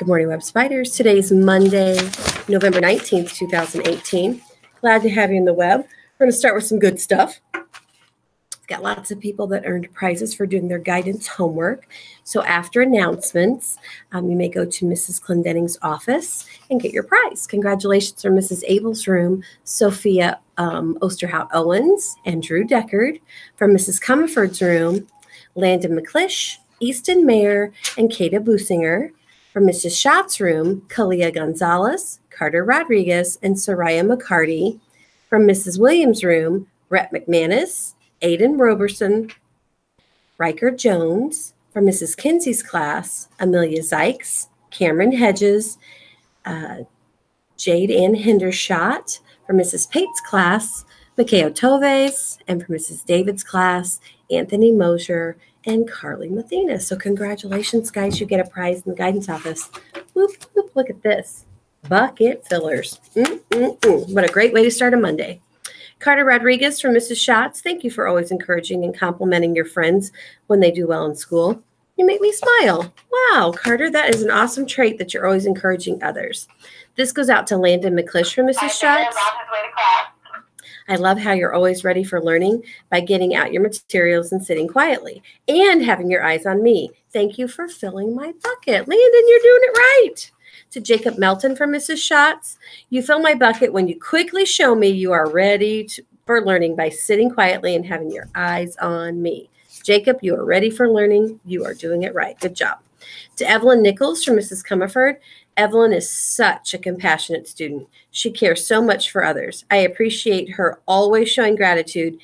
Good morning, Web Spiders. Today's Monday, November 19th, 2018. Glad to have you in the web. We're going to start with some good stuff. Got lots of people that earned prizes for doing their guidance homework. So after announcements, you may go to Mrs. Clendening's office and get your prize. Congratulations from Mrs. Abel's room, Sophia Osterhout-Owens and Drew Deckard. From Mrs. Comerford's room, Landon McClish, Easton Mayer, and Kata Businger. From Mrs. Schott's room, Kalia Gonzalez, Carter Rodriguez, and Soraya McCarty. From Mrs. Williams' room, Rhett McManus, Aiden Roberson, Riker Jones. From Mrs. Kinsey's class, Amelia Zykes, Cameron Hedges, Jade Ann Hendershot. From Mrs. Pate's class, Mikhail Toves. And from Mrs. David's class, Anthony Mosier and Carly Mathena. So congratulations, guys. You get a prize in the guidance office. Whoop, whoop, look at this. Bucket fillers. What a great way to start a Monday. Carter Rodriguez from Mrs. Schatz. Thank you for always encouraging and complimenting your friends when they do well in school. You make me smile. Wow, Carter, that is an awesome trait that you're always encouraging others. This goes out to Landon McClish from Mrs. Schatz. I love how you're always ready for learning by getting out your materials and sitting quietly and having your eyes on me. Thank you for filling my bucket. Landon, you're doing it right. To Jacob Melton from Mrs. Schatz, you fill my bucket when you quickly show me you are ready for learning by sitting quietly and having your eyes on me. Jacob, you are ready for learning. You are doing it right. Good job. To Evelyn Nichols from Mrs. Comerford, Evelyn is such a compassionate student. She cares so much for others. I appreciate her always showing gratitude,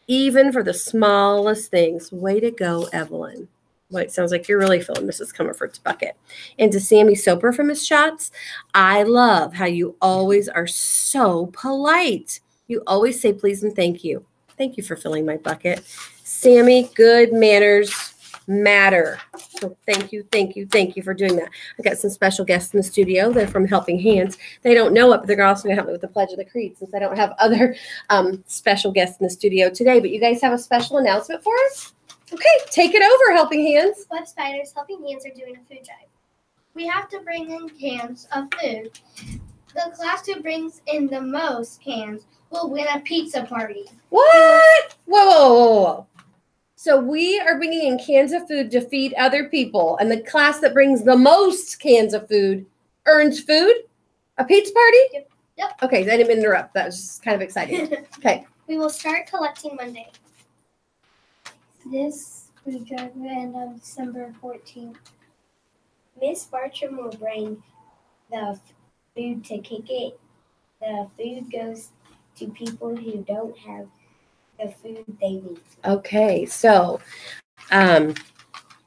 even for the smallest things. Way to go, Evelyn. Well, it sounds like you're really filling Mrs. Comerford's bucket. And to Sammy Soper from Miss Schatz, I love how you always are so polite. You always say please and thank you. Thank you for filling my bucket. Sammy, good manners matter. So thank you for doing that. I got some special guests in the studio. They're from Helping Hands. They don't know it, but they're also going to help me with the Pledge of the Creed since I don't have other special guests in the studio today. But you guys have a special announcement for us? Okay, take it over, Helping Hands. Web Spiders, Helping Hands are doing a food drive. We have to bring in cans of food. The class who brings in the most cans will win a pizza party. What? Whoa. So we are bringing in cans of food to feed other people, and the class that brings the most cans of food earns food? A pizza party? Yep. Okay, I didn't interrupt. That was just kind of exciting. Okay. We will start collecting Monday. This food drive will end on December 14th. Miss Bartram will bring the food to kick it. The food goes to people who don't have the food they need. Okay, so, and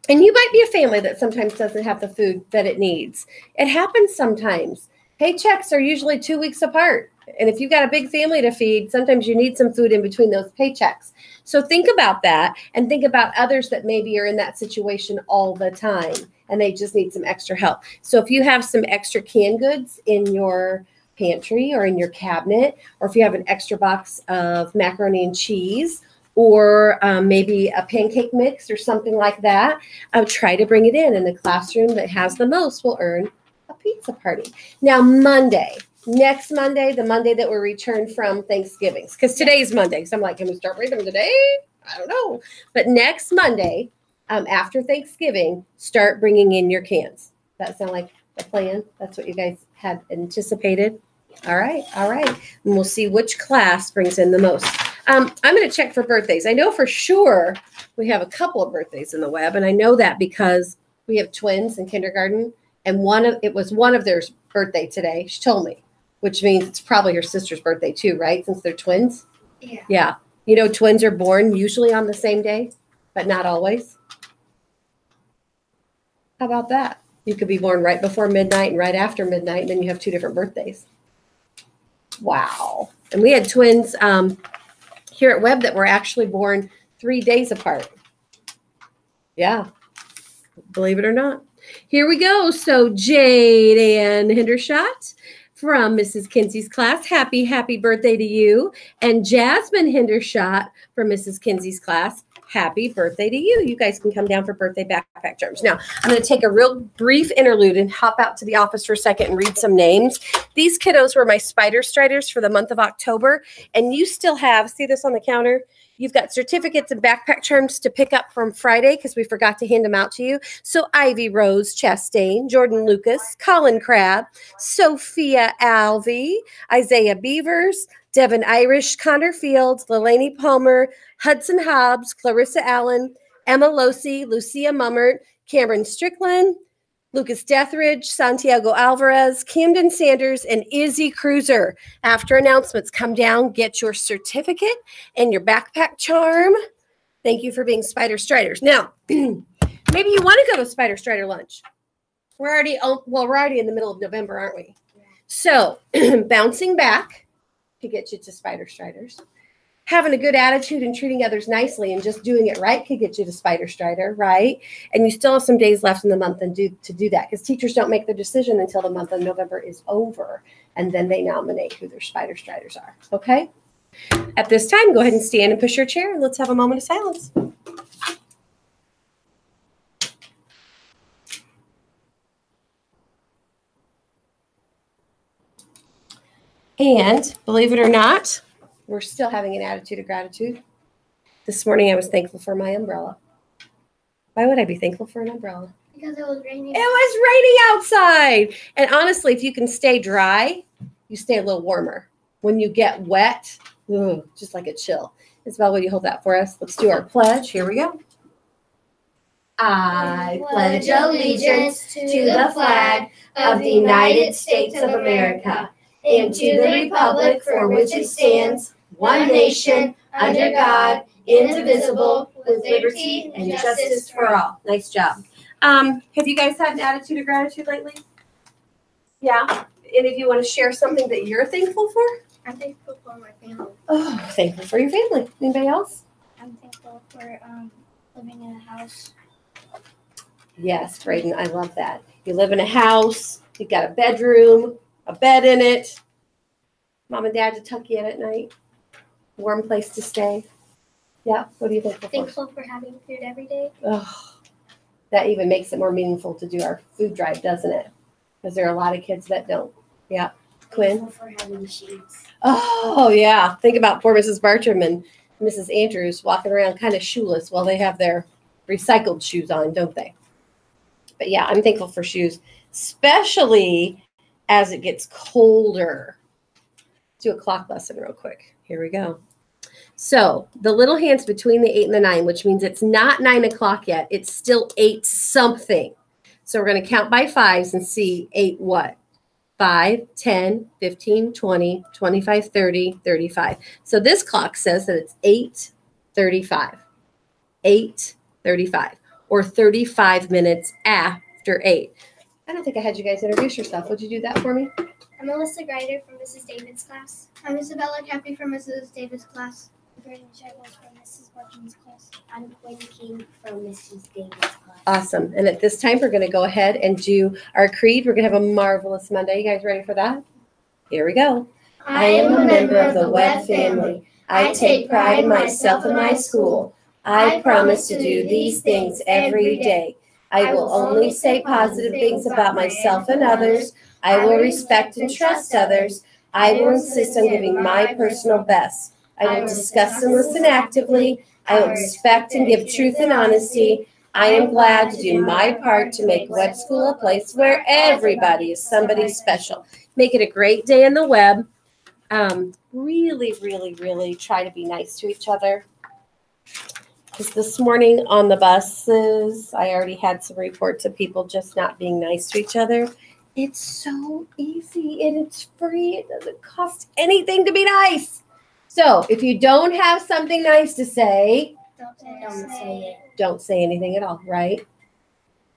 you might be a family that sometimes doesn't have the food that it needs. It happens sometimes. Paychecks are usually 2 weeks apart. And if you've got a big family to feed, sometimes you need some food in between those paychecks. So think about that and think about others that maybe are in that situation all the time and they just need some extra help. So if you have some extra canned goods in your pantry or in your cabinet, or if you have an extra box of macaroni and cheese, or maybe a pancake mix or something like that, I would try to bring it in. And the classroom that has the most will earn a pizza party. Now, next Monday, the Monday that we return from Thanksgiving, because today's Monday. So I'm like, can we start bringing them today? I don't know. But next Monday, after Thanksgiving, start bringing in your cans. That sound like a plan? That's what you guys had anticipated? All right. And we'll see which class brings in the most. I'm going to check for birthdays. I know for sure we have a couple of birthdays in the web, and I know that because we have twins in kindergarten, and it was one of their birthday today. She told me, which means it's probably her sister's birthday too, right? Since they're twins. Yeah. You know, twins are born usually on the same day, but not always. How about that? You could be born right before midnight and right after midnight, and then you have two different birthdays. Wow. And we had twins here at Webb that were actually born 3 days apart. Yeah. Believe it or not. Here we go. So Jade Ann Hendershot from Mrs. Kinsey's class. Happy birthday to you. And Jasmine Hendershot from Mrs. Kinsey's class. happy birthday to you. You guys can come down for birthday backpack charms. Now, I'm going to take a real brief interlude and hop out to the office for a second and read some names. These kiddos were my Spider Striders for the month of October, and you still have, see this on the counter? You've got certificates and backpack charms to pick up from Friday because we forgot to hand them out to you. So Ivy Rose Chastain, Jordan Lucas, Colin Crabb, Sophia Alvey, Isaiah Beavers, Devin Irish, Connor Fields, Leilani Palmer, Hudson Hobbs, Clarissa Allen, Emma Losi, Lucia Mummert, Cameron Strickland, Lucas Deathridge, Santiago Alvarez, Camden Sanders, and Izzy Cruiser. After announcements, come down, get your certificate and your backpack charm. Thank you for being Spider Striders. Now, maybe you want to go to Spider Strider lunch. We're already in the middle of November, aren't we? Yeah. So, bouncing back to get you to Spider Striders. Having a good attitude and treating others nicely and just doing it right could get you to Spider Strider, right? And you still have some days left in the month to do that because teachers don't make their decision until the month of November is over, and then they nominate who their Spider Striders are, okay? At this time, go ahead and stand and push your chair, and let's have a moment of silence. And believe it or not, we're still having an attitude of gratitude. This morning I was thankful for my umbrella. Why would I be thankful for an umbrella? Because it was raining. It was raining outside. And honestly, if you can stay dry, you stay a little warmer. When you get wet, just like a chill. Isabel, will you hold that for us? Let's do our pledge. Here we go. I pledge allegiance to the flag of the United States of America and to the republic for which it stands, one nation, under God, indivisible, with liberty and justice for all. Nice job. Have you guys had an attitude of gratitude lately? Yeah? Any of you want to share something that you're thankful for? I'm thankful for my family. Oh, thankful for your family. Anybody else? I'm thankful for living in a house. Yes, Braden, I love that. You live in a house, you've got a bedroom, a bed in it, mom and dad to tuck you in at night, warm place to stay. Yeah, what are you thankful for? Thankful for having food every day. Oh, that even makes it more meaningful to do our food drive, doesn't it? Because there are a lot of kids that don't. Yeah. Quinn? Thankful for having shoes. Oh, yeah. Think about poor Mrs. Bartram and Mrs. Andrews walking around kind of shoeless while they have their recycled shoes on, don't they? But yeah, I'm thankful for shoes, especially as it gets colder. Let's do a clock lesson real quick. Here we go. So the little hands between the 8 and the 9, which means it's not 9 o'clock yet. It's still 8 something. So we're going to count by 5s and see 8 what? 5, 10, 15, 20, 25, 30, 35. So this clock says that it's 8:35. 8:35 or 35 minutes after 8. I don't think I had you guys introduce yourself. Would you do that for me? I'm Alyssa Grider from Mrs. David's class. I'm Isabella Cappy from Mrs. David's class. I'm Brandon Chadwell from Mrs. Bartram's class. I'm Quinn King from Mrs. David's class. Awesome. And at this time, we're going to go ahead and do our creed. We're going to have a marvelous Monday. You guys ready for that? Here we go. I am a member of the Webb family. I take pride in myself and my school. I promise to do these things every day. I will only say positive things about myself and others. I will respect and trust others. I will insist on giving my personal best. I will discuss and listen actively. I will respect and give truth and honesty. I am glad to do my part to make Webb School a place where everybody is somebody special. Make it a great day in the Webb. Really, really, really try to be nice to each other. Because this morning on the buses, I already had some reports of people just not being nice to each other. It's so easy and it's free. It doesn't cost anything to be nice. So if you don't have something nice to say, Don't say it. don't say anything at all, right?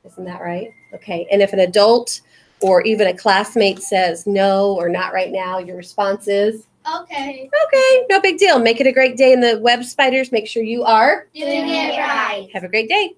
Isn't that right? Okay. And if an adult or even a classmate says no or not right now, your response is? Okay. Okay, no big deal. Make it a great day in the Webb Spiders. Make sure you are Doing it right. Have a great day.